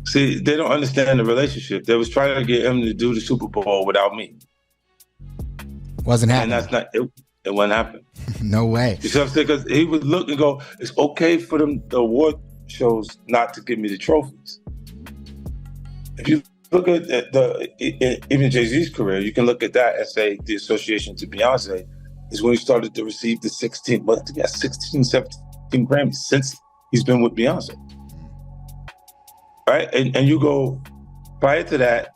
See, they don't understand the relationship. They was trying to get him to do the Super Bowl without me. Wasn't happening. And that's not it. It wouldn't happen. No way. You see what I'm saying? Because he would look and go, it's okay for them, the award shows, not to give me the trophies. If you look at even Jay-Z's career, you can look at that and say the association to Beyonce is when he started to receive the 16, 17 Grammys since he's been with Beyonce. Right? And you go, prior to that,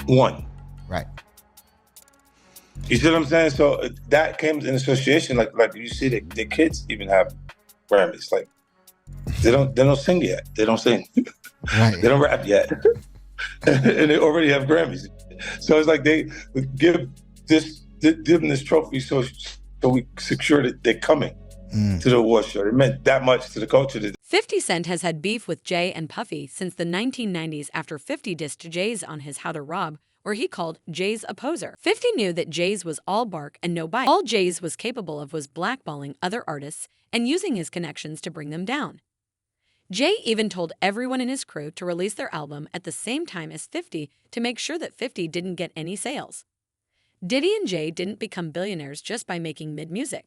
1. Right. You see what I'm saying? So that came in association, like you see the kids even have Grammys. Like they don't sing yet. They don't sing. Right. They don't rap yet. And they already have Grammys. So it's like they give them this trophy so we secure that they're coming to the award show. It meant that much to the culture. 50 Cent has had beef with Jay and Puffy since the 1990s after 50 dissed Jay's on his How to Rob, where he called Jay's a poser. 50 knew that Jay's was all bark and no bite. All Jay's was capable of was blackballing other artists and using his connections to bring them down. Jay even told everyone in his crew to release their album at the same time as 50 to make sure that 50 didn't get any sales. Diddy and Jay didn't become billionaires just by making mid-music.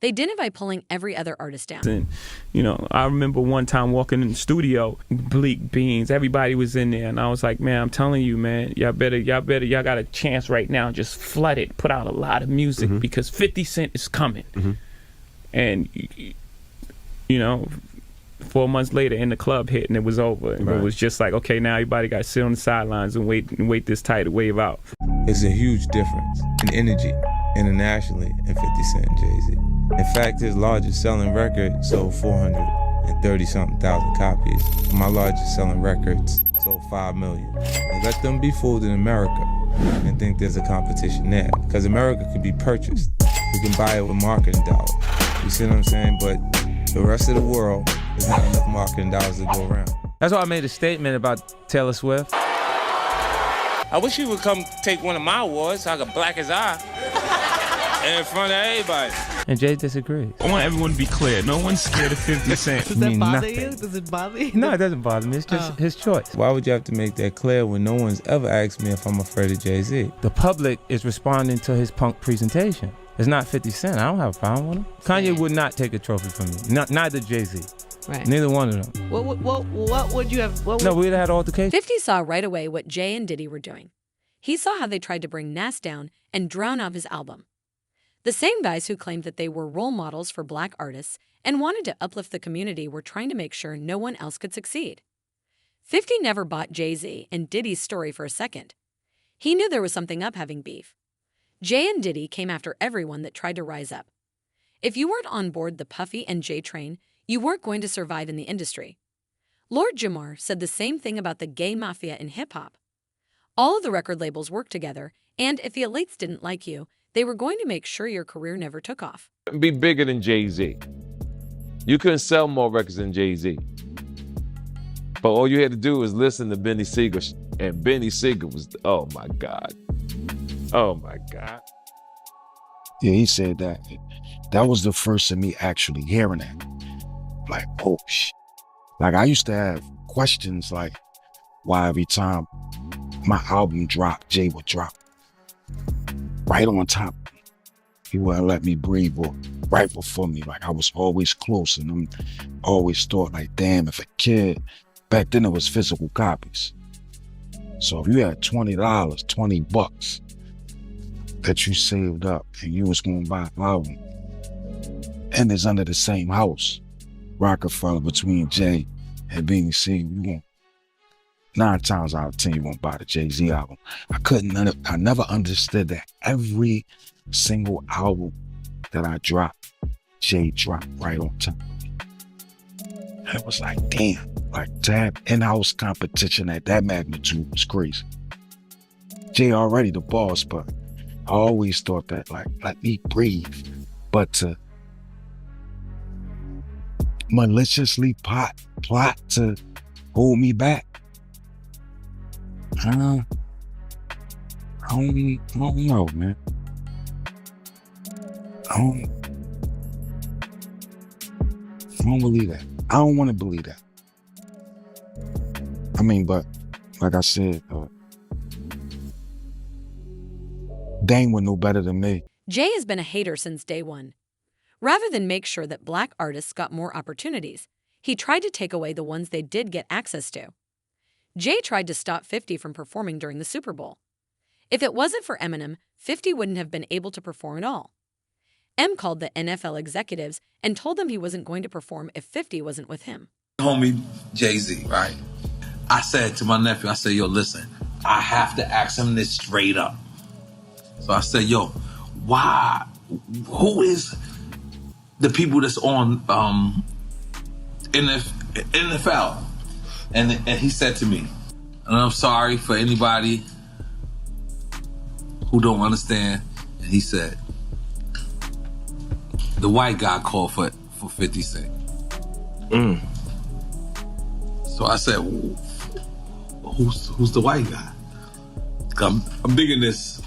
They did it by pulling every other artist down. And, you know, I remember one time walking in the studio, Bleak Beans, everybody was in there, and I was like, man, I'm telling you, man, y'all got a chance right now, just flood it, put out a lot of music, because 50 Cent is coming. And, you know, 4 months later, in the club hit, and it was over. And it was just like, okay, now everybody got to sit on the sidelines and wait this tidal wave out. It's a huge difference in energy internationally in 50 Cent and Jay-Z. In fact, his largest selling record sold 430-something thousand copies. My largest selling records sold 5 million. And let them be fooled in America and think there's a competition there. Because America can be purchased. You can buy it with marketing dollars. You see what I'm saying? But the rest of the world, there's not enough marketing dollars to go around. That's why I made a statement about Taylor Swift. I wish you would come take one of my awards so I could black his eye in front of everybody. And Jay disagreed. I want everyone to be clear. No one's scared of 50 Cent. Does that bother you? Does it bother you? No, it doesn't bother me. It's just his choice. Why would you have to make that clear when no one's ever asked me if I'm afraid of Jay-Z? The public is responding to his punk presentation. It's not 50 Cent. I don't have a problem with him. Kanye would not take a trophy from me. Neither Jay-Z. Right. Neither one of them. What would you have? No, we'd have had altercation. 50 saw right away what Jay and Diddy were doing. He saw how they tried to bring Nas down and drown out his album. The same guys who claimed that they were role models for black artists and wanted to uplift the community were trying to make sure no one else could succeed. 50 never bought Jay-Z and Diddy's story for a second. He knew there was something up having beef. Jay and Diddy came after everyone that tried to rise up. If you weren't on board the Puffy and Jay train, you weren't going to survive in the industry. Lord Jamar said the same thing about the gay mafia in hip-hop. All of the record labels worked together, and if the elites didn't like you, they were going to make sure your career never took off. Be bigger than Jay-Z. You couldn't sell more records than Jay-Z. But all you had to do was listen to Benny Siegel, and Benny Siegel was, oh my God. Oh my God. Yeah, he said that. That was the first of me actually hearing that. Like, oh, shit. Like, I used to have questions like, why every time my album dropped, Jay would drop right on top. He wouldn't let me breathe or right before me. Like, I was always close, and I always thought like, damn, if a kid, back then it was physical copies. So if you had $20, 20 bucks that you saved up and you was gonna buy an album, and it's under the same house, Rockefeller, between Jay and Beanie Siegel, you won't, 9 times out of 10, you won't buy the Jay-Z album. I never understood that every single album that I dropped, Jay dropped right on top of me. And it was like, damn, like to have in-house competition at that magnitude was crazy. Jay already the boss, but I always thought that, like, let me breathe. But to maliciously plot to hold me back, I don't know, man. I don't believe that. I don't want to believe that. I mean, but like I said, Dame would know better than me. Jay has been a hater since day one. Rather than make sure that black artists got more opportunities, he tried to take away the ones they did get access to. Jay tried to stop 50 from performing during the Super Bowl. If it wasn't for Eminem, 50 wouldn't have been able to perform at all. M called the NFL executives and told them he wasn't going to perform if 50 wasn't with him. Homie Jay-Z, right? I said to my nephew, I said, yo, listen, I have to ask him this straight up. So I said, yo, who is the people that's on NFL? And he said to me, and I'm sorry for anybody who don't understand, and he said, the white guy called for 50 Cent. So I said, who's the white guy? I'm digging this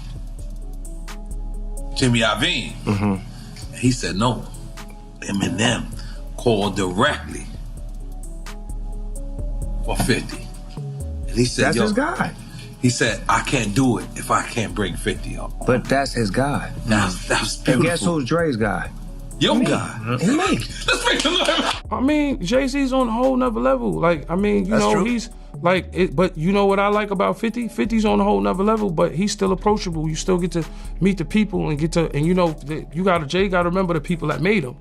Jimmy Iovine. And he said, no, Eminem called directly for 50. And he said, that's his guy. He said, I can't do it if I can't bring 50 up. But that's his guy. That was beautiful. And guess who's Dre's guy? Your guy. Me. Let's make him know. I mean, Jay-Z's on a whole nother level. Like, I mean, you know, he's like, but you know what I like about 50? 50's on a whole nother level, but he's still approachable. You still get to meet the people and you know, Jay got to remember the people that made him.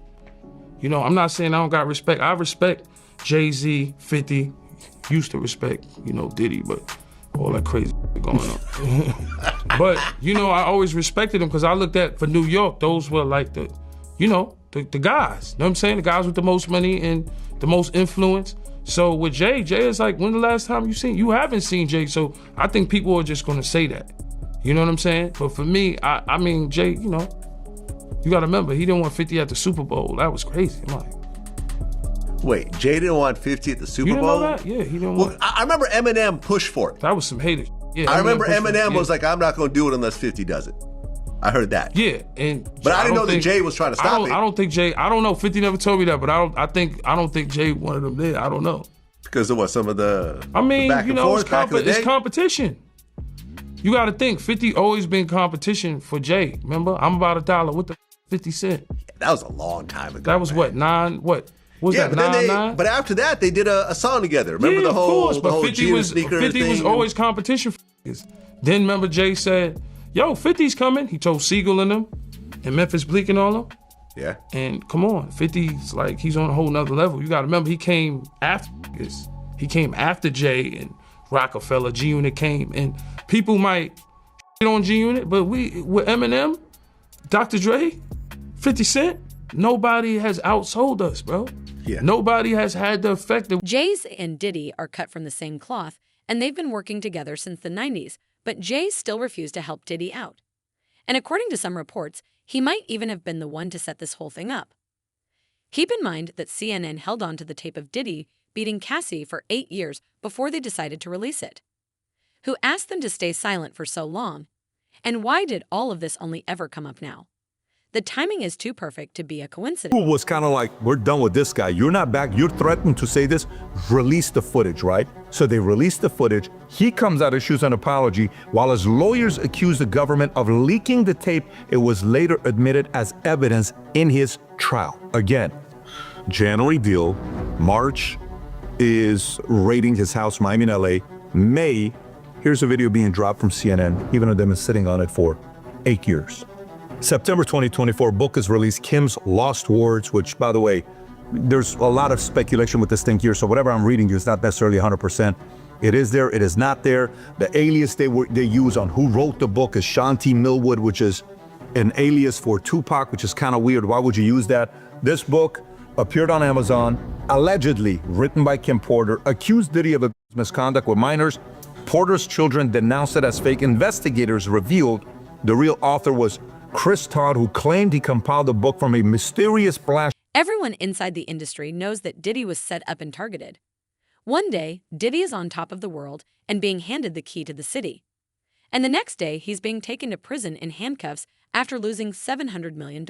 You know, I'm not saying I don't got respect. I respect Jay-Z, 50, used to respect, you know, Diddy, but all that crazy going on. But, you know, I always respected him because I looked at, for New York, those were like the, you know, the guys. You know what I'm saying? The guys with the most money and the most influence. So with Jay is like, when the last time you haven't seen Jay, so I think people are just gonna say that. You know what I'm saying? But for me, I mean, Jay, you know, you gotta remember, he didn't want 50 at the Super Bowl. That was crazy. I'm like, wait, Jay didn't want 50 at the Super you didn't Bowl? know that? Yeah, he didn't want. I remember Eminem pushed for it. That was some haters. Yeah, I remember Eminem was like, I'm not gonna do it unless 50 does it. I heard that. Yeah, but I didn't know that Jay was trying to stop it. I don't think Jay. I don't know. 50 never told me that, but I don't think Jay wanted him there. I don't know. Because of what? Some of the. I mean, the back you and know, forth, it's competition. You got to think. 50 always been competition for Jay. Remember, I'm about $1. What the 50 Cent? Yeah, that was a long time ago. That was what 9. What was that? 9? But after that, they did a song together. Remember the whole. Of course, but 50 was thing? Was always competition for niggas. Then remember Jay said, yo, 50's coming. He told Siegel and them, and Memphis Bleak and all them. Yeah. And come on, 50's like, he's on a whole nother level. You gotta remember, he came after this. He came after Jay and Rockefeller. G-Unit came, and people might shit on G-Unit, but with Eminem, Dr. Dre, 50 Cent, nobody has outsold us, bro. Yeah. Nobody has had the effect of. Jay's and Diddy are cut from the same cloth, and they've been working together since the 90s. But Jay still refused to help Diddy out. And according to some reports, he might even have been the one to set this whole thing up. Keep in mind that CNN held on to the tape of Diddy beating Cassie for 8 years before they decided to release it. Who asked them to stay silent for so long? And why did all of this only ever come up now? The timing is too perfect to be a coincidence. It was kind of like, we're done with this guy. You're not back. You're threatened to say this. Release the footage, right? So they released the footage. He comes out, issues an apology. While his lawyers accuse the government of leaking the tape, it was later admitted as evidence in his trial. Again, January deal. March is raiding his house, Miami and LA. May, here's a video being dropped from CNN, even though they've been sitting on it for 8 years. September 2024, book is released, Kim's Lost Words, which, by the way, there's a lot of speculation with this thing here, so whatever I'm reading is not necessarily 100%. It is there, it is not there. The alias they use on who wrote the book is Shanti Millwood, which is an alias for Tupac, which is kind of weird. Why would you use that? This book appeared on Amazon, allegedly written by Kim Porter, accused Diddy of misconduct with minors. Porter's children denounced it as fake. Investigators revealed the real author was Chris Todd, who claimed he compiled the book from a mysterious flash. Everyone inside the industry knows that Diddy was set up and targeted. One day, Diddy is on top of the world and being handed the key to the city. And the next day, he's being taken to prison in handcuffs after losing $700 million.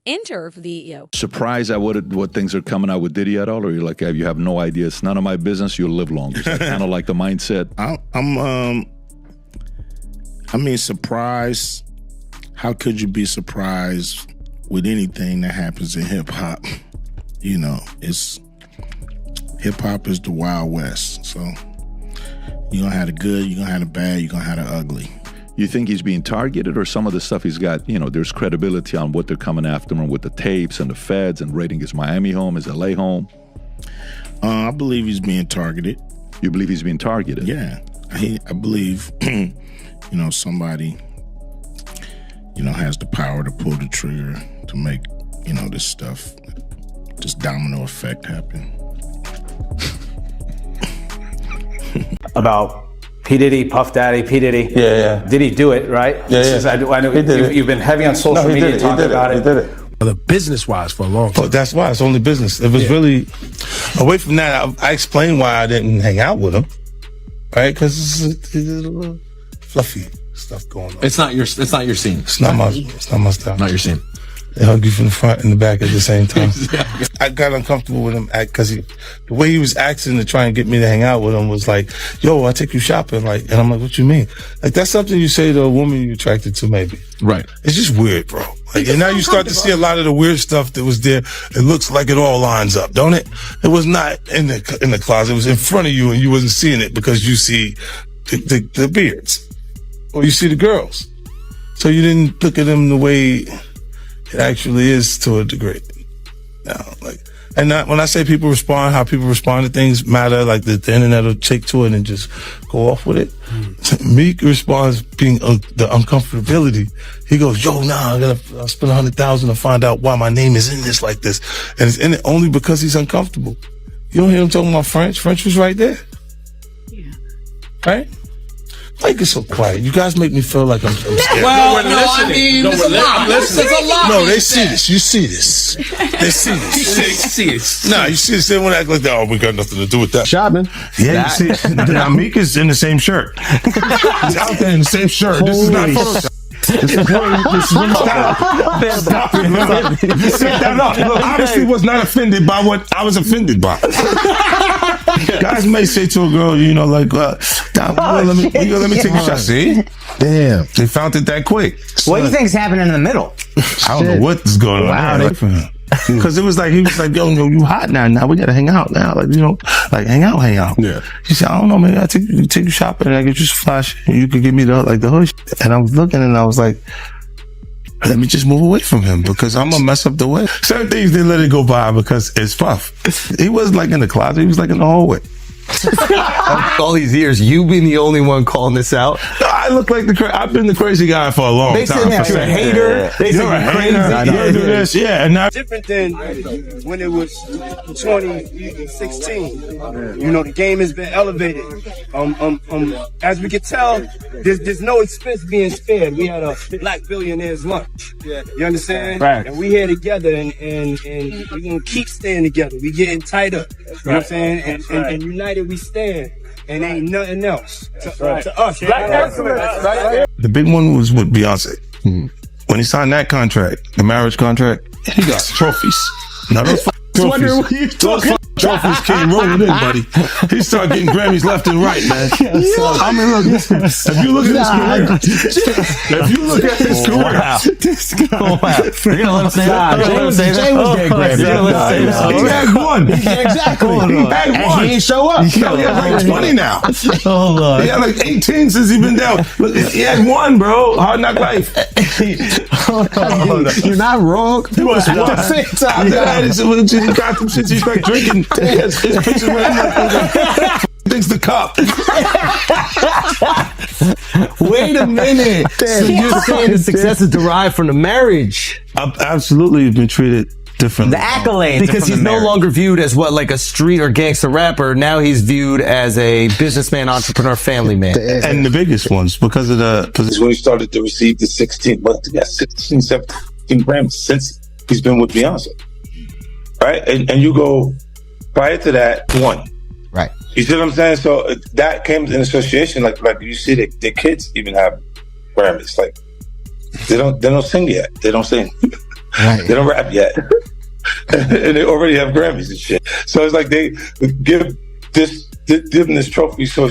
Enter the Surprised at what things are coming out with Diddy at all, or you're like, you have no idea? It's none of my business. You'll live longer. So kind of like the mindset. I mean, surprised. How could you be surprised with anything that happens in hip hop? You know, hip hop is the Wild West. So you're gonna have the good, you're gonna have the bad, you're gonna have the ugly. You think he's being targeted, or some of the stuff he's got, there's credibility on what they're coming after him with the tapes and the feds and raiding his Miami home, his LA home? I believe he's being targeted. You believe he's being targeted? Yeah. I believe, somebody, has the power to pull the trigger to make, this stuff, this domino effect happen. About P. Diddy, Puff Daddy, P. Diddy. Yeah. Did he do it, right? Yeah. I know you've been heavy on social media talking about it. He did it. The business-wise for a long time. That's why it's only business. It was really, away from that, I explained why I didn't hang out with him, right? Because it's a little fluffy stuff going on. It's not your scene. It's not my style. Not your scene. They hug you from the front and the back at the same time. I got uncomfortable with him because the way he was acting to try and get me to hang out with him was like, yo, I take you shopping. And I'm like, what you mean? That's something you say to a woman you're attracted to, maybe. Right. It's just weird, bro. And now you start to see a lot of the weird stuff that was there. It looks like it all lines up, don't it? It was not in the closet. It was in front of you and you wasn't seeing it because you see the beards or you see the girls. So you didn't look at them the way it actually is to a degree. When I say people respond, how people respond to things matter, like the internet will take to it and just go off with it. Meek responds being the uncomfortability. He goes, yo, I'll spend $100,000 to find out why my name is in this like this. And it's in it only because he's uncomfortable. You don't hear him talking about French. French was right there. Yeah. Right? Why you get so quiet? You guys make me feel like I'm scared. Well, there's a lot. No, they see this. You see this. They see this. You see this. Nah, you see this. They want to act like that. Oh, we got nothing to do with that. Shopping. Yeah, you see. Now, Meek is in the same shirt. He's out there in the same shirt. This is not Photoshop. This is stop it. Set that up. Look, obviously was not offended by what I was offended by. Guys may say to a girl, let me take a shot. See? Damn. They found it that quick. What do you think is happening in the middle? I don't know what is going on there. Because he was like, yo, you hot now. Now we gotta hang out now. Hang out. Yeah. He said, I don't know, maybe I take you shopping and I get you some flash and you could give me the hood. And I was looking and I was like, let me just move away from him because I'm gonna mess up the way. Certain things they let it go by because it's Puff. He wasn't in the closet, he was in the hallway. All these years, you've been the only one calling this out. No, I look like I've been the crazy guy for a long time. They said you're a hater. They said you're crazy. You do this, yeah. And now different than when it was 2016. The game has been elevated. As we can tell, there's no expense being spared. We had a Black Billionaires lunch. You understand? Right. And we here together, and we're gonna keep staying together. We getting tighter. You know what I'm saying? And united we stand, and ain't nothing else to us. The big one was with Beyonce. When he signed that contract, the marriage contract, he got trophies. Now those trophies came rolling in, buddy. He started getting Grammys left and right, man. Look, if you look at his career, You're gonna let him say that? Jay was getting Grammys. He had one. Exactly. He had one. And he ain't show up. He has 20 now. He had 18 since he been down. Look, he had one, bro. Hard Knock Life. You're not wrong. He was one. At the same time. He got them shit. He's like drinking. His pictures thinks the cup. Wait a minute. So you're saying the success is derived from the marriage? Absolutely, you've been treated differently. The accolades. Because he's no longer viewed as a street or gangster rapper. Now he's viewed as a businessman, entrepreneur, family man. And the biggest ones because of when he started to receive the 17 Grammys since he's been with Beyonce. Right? And you go prior to that, one. Right. You see what I'm saying? So that came in association, like you see that the kids even have Grammys. They don't sing yet. They don't sing. They don't rap yet. And they already have Grammys and shit. So it's like they give them this trophy so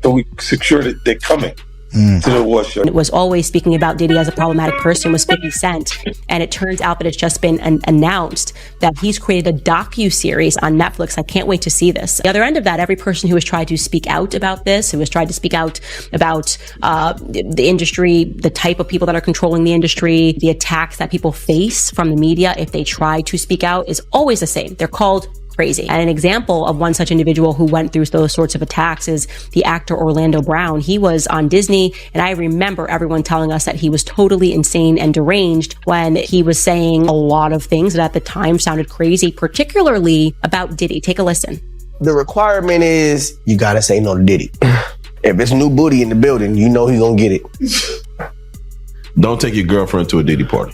we secure that they're coming to the award show. It was always speaking about Diddy as a problematic person was 50 Cent. And it turns out that it's just been announced that he's created a docu-series on Netflix. I can't wait to see this. The other end of that, every person who has tried to speak out about this, who has tried to speak out about the industry, the type of people that are controlling the industry, the attacks that people face from the media if they try to speak out, is always the same. They're called crazy. And an example of one such individual who went through those sorts of attacks is the actor Orlando Brown. He was on Disney, and I remember everyone telling us that he was totally insane and deranged when he was saying a lot of things that at the time sounded crazy, particularly about Diddy. Take a listen. The requirement is you gotta say no to Diddy. If it's new booty in the building, you know he's gonna get it. Don't take your girlfriend to a Diddy party.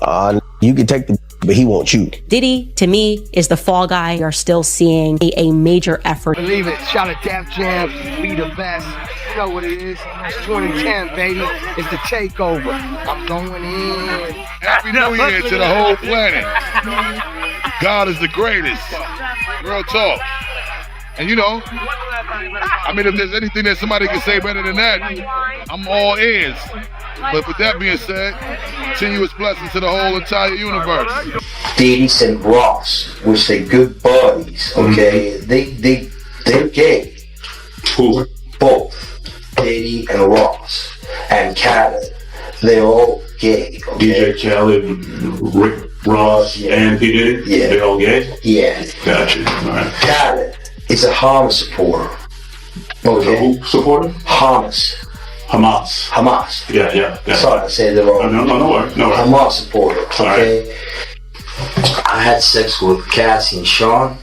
You can take the, but he won't you. Diddy, to me, is the fall guy. We are still seeing a major effort. Believe it. Shout out Def Jam. We the best. You know what it is. It's 2010, baby. It's the takeover. I'm going in. Happy New Year to the whole planet. God is the greatest. Real talk. And you know, I mean, if there's anything that somebody can say better than that, I'm all ears. But with that being said, continuous blessings to the whole entire universe. Diddy and Ross, which they good buddies, okay? They're gay. Who? Both. Diddy and Ross. And Khaled. They're all gay. Okay? DJ Khaled, Rick Ross, and P. Diddy? Yeah. They're all gay? Yeah. Gotcha. All right. Khaled is a Hamas supporter. Okay? Who supporter? Hamas. Yeah. Sorry, I said it wrong. No worries. Hamas supporter, okay? Right. I had sex with Cassie and Sean.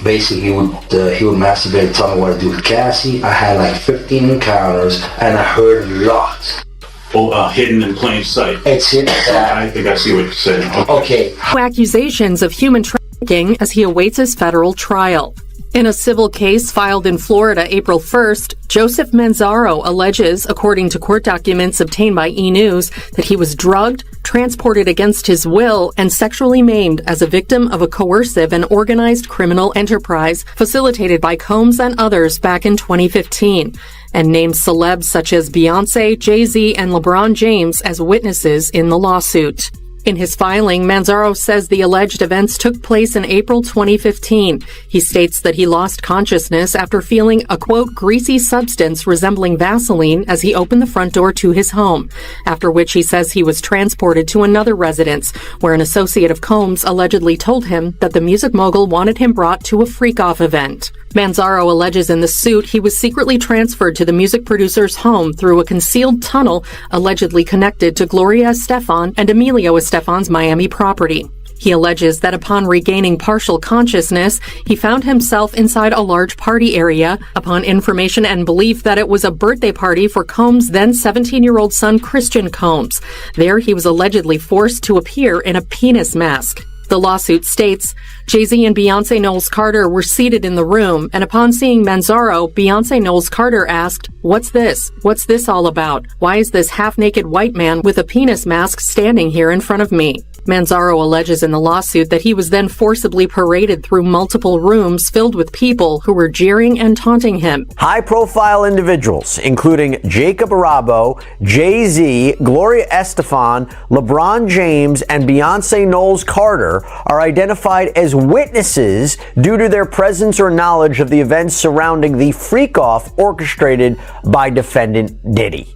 Basically, he would masturbate and tell me what to do with Cassie. I had like 15 encounters, and I heard a lot. Hidden in plain sight. It's hidden. I think I see what you're saying. Okay. Accusations of human trafficking as he awaits his federal trial. In a civil case filed in Florida April 1st, Joseph Manzaro alleges, according to court documents obtained by E! News, that he was drugged, transported against his will, and sexually maimed as a victim of a coercive and organized criminal enterprise facilitated by Combs and others back in 2015, and named celebs such as Beyonce, Jay-Z, and LeBron James as witnesses in the lawsuit. In his filing, Manzaro says the alleged events took place in April 2015. He states that he lost consciousness after feeling a, quote, greasy substance resembling Vaseline as he opened the front door to his home, after which he says he was transported to another residence, where an associate of Combs allegedly told him that the music mogul wanted him brought to a freak-off event. Manzaro alleges in the suit he was secretly transferred to the music producer's home through a concealed tunnel allegedly connected to Gloria Estefan and Emilio Estefan's Miami property. He alleges that upon regaining partial consciousness, he found himself inside a large party area upon information and belief that it was a birthday party for Combs' then 17-year-old son Christian Combs. There he was allegedly forced to appear in a penis mask. The lawsuit states, Jay-Z and Beyonce Knowles Carter were seated in the room, and upon seeing Manzaro, Beyonce Knowles Carter asked, "What's this? What's this all about? Why is this half-naked white man with a penis mask standing here in front of me?" Manzaro alleges in the lawsuit that he was then forcibly paraded through multiple rooms filled with people who were jeering and taunting him. High-profile individuals, including Jacob Arabo, Jay-Z, Gloria Estefan, LeBron James, and Beyonce Knowles Carter, are identified as witnesses due to their presence or knowledge of the events surrounding the freak-off orchestrated by defendant Diddy.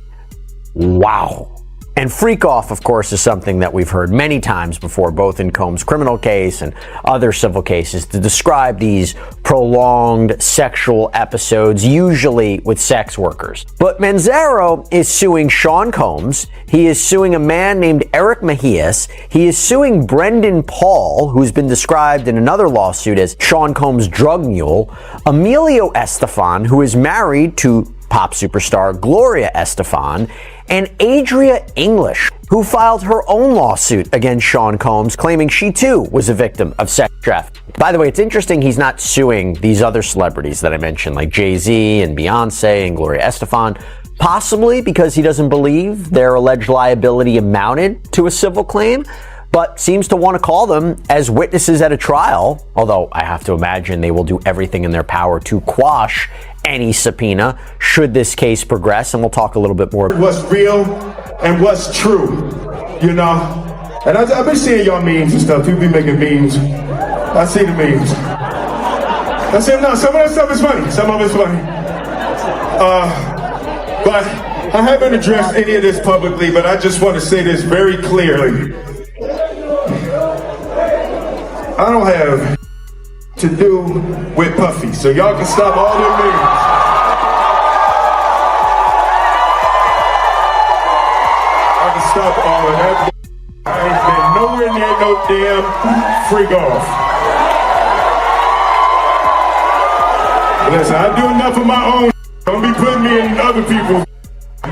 Wow. And freak off, of course, is something that we've heard many times before, both in Combs' criminal case and other civil cases, to describe these prolonged sexual episodes, usually with sex workers. But Manzaro is suing Sean Combs. He is suing a man named Eric Mejias. He is suing Brendan Paul, who's been described in another lawsuit as Sean Combs' drug mule, Emilio Estefan, who is married to pop superstar Gloria Estefan, and Adria English, who filed her own lawsuit against Sean Combs, claiming she too was a victim of sex trafficking. By the way, it's interesting he's not suing these other celebrities that I mentioned, like Jay-Z and Beyonce and Gloria Estefan, possibly because he doesn't believe their alleged liability amounted to a civil claim. but seems to want to call them as witnesses at a trial, although I have to imagine they will do everything in their power to quash any subpoena should this case progress, and we'll talk a little bit more. What's real and what's true, you know? And I've been seeing y'all memes and stuff. People be making memes. I see the memes. I say, no, some of that stuff is funny. Some of it's funny. But I haven't addressed any of this publicly, but I just want to say this very clearly. I don't have to do with Puffy, so y'all can stop all them memes. I can stop all of that. I ain't been nowhere near no damn freak off. Listen, I do enough of my own. Don't be putting me in other people's. I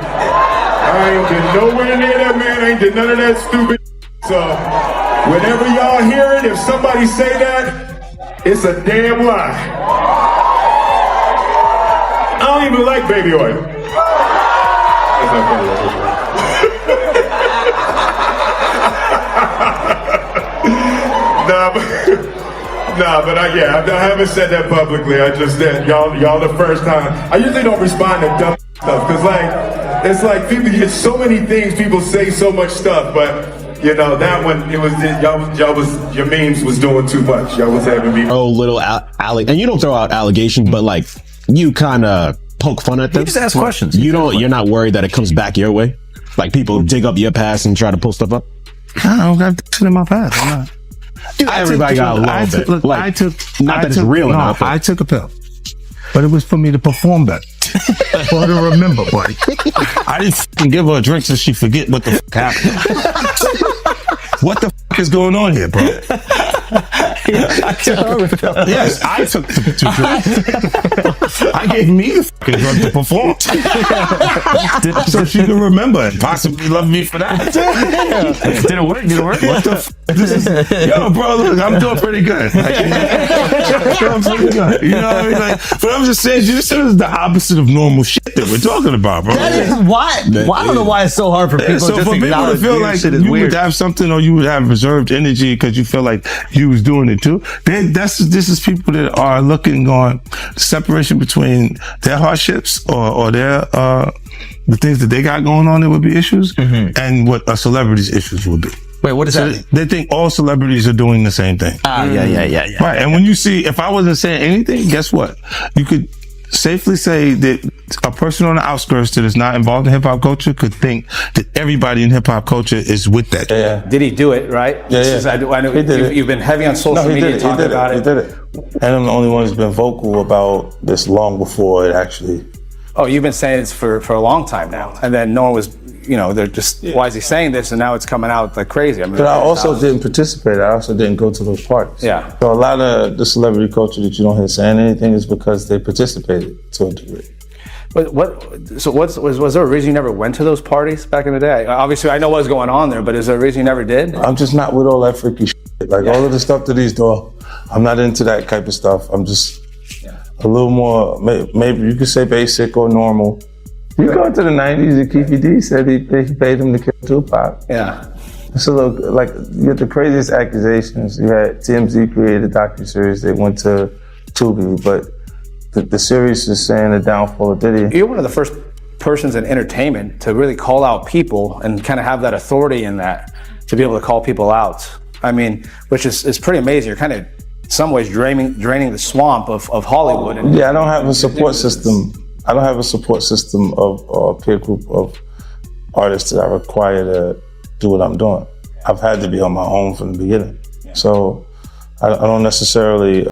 ain't been nowhere near that man. I ain't did none of that stupid. So, whenever y'all hear it, if somebody say that, it's a damn lie. I don't even like baby oil. But I haven't said that publicly. I just did. Y'all the first time. I usually don't respond to dumb stuff because it's like people get so many things. People say so much stuff, but that one your memes was doing too much. Y'all was having me. Oh, little and you don't throw out allegations, but like you kind of poke fun at them. You just ask questions. You're not worried that it comes back your way. Like people dig up your past and try to pull stuff up. I don't got shit in my past. I'm not. Dude, everybody got a little bit. Look, like, I took a pill, but it was for me to perform better. For her to remember, buddy. I didn't give her a drink so she forget what the happened. What the is going on here, bro? Yes, I took the drinks. I gave me the fucking drug to perform. So she can remember and possibly love me for that. Did it work? What the yo, bro, look, I'm doing pretty good. You know what I mean? But I'm just saying, this is the opposite of normal shit that we're talking about, bro. That is why. I don't know why it's so hard for people so just for people to feel like you would have something or you would have reserved energy because you feel like you was doing it too. This is people that are looking on separation between their hardships or their the things that they got going on that would be issues and what a celebrity's issues would be. Wait, what does that mean? They think all celebrities are doing the same thing. Yeah. Right, and when you see, if I wasn't saying anything, guess what? You could safely say that a person on the outskirts that is not involved in hip hop culture could think that everybody in hip hop culture is with that. Yeah. Did he do it, right? I know you've been heavy on social media talking about it. He did it. And I'm the only one who's been vocal about this long before it actually. Oh, you've been saying this for a long time now. And then no one was, they're just, why is he saying this? And now it's coming out like crazy. I mean, but I also didn't participate. I also didn't go to those parties. Yeah. So a lot of the celebrity culture that you don't hear saying anything is because they participated to a degree. But was there a reason you never went to those parties back in the day? Obviously, I know what's going on there, but is there a reason you never did? I'm just not with all that freaky shit. Like all of the stuff that he's doing, I'm not into that type of stuff. I'm just a little more, maybe you could say basic or normal. You go into the 90s, and Keefy D said he paid him to kill Tupac. Yeah. So look, like you had the craziest accusations. You had TMZ created a docuseries. They went to Tubi, but the series is saying the downfall of Diddy. You're one of the first persons in entertainment to really call out people and kind of have that authority in that, to be able to call people out. I mean, which is pretty amazing. You're kind of, in some ways, draining the swamp of Hollywood. Yeah, I don't have a support system. I don't have a support system of a peer group of artists that I require to do what I'm doing. I've had to be on my own from the beginning. So I don't necessarily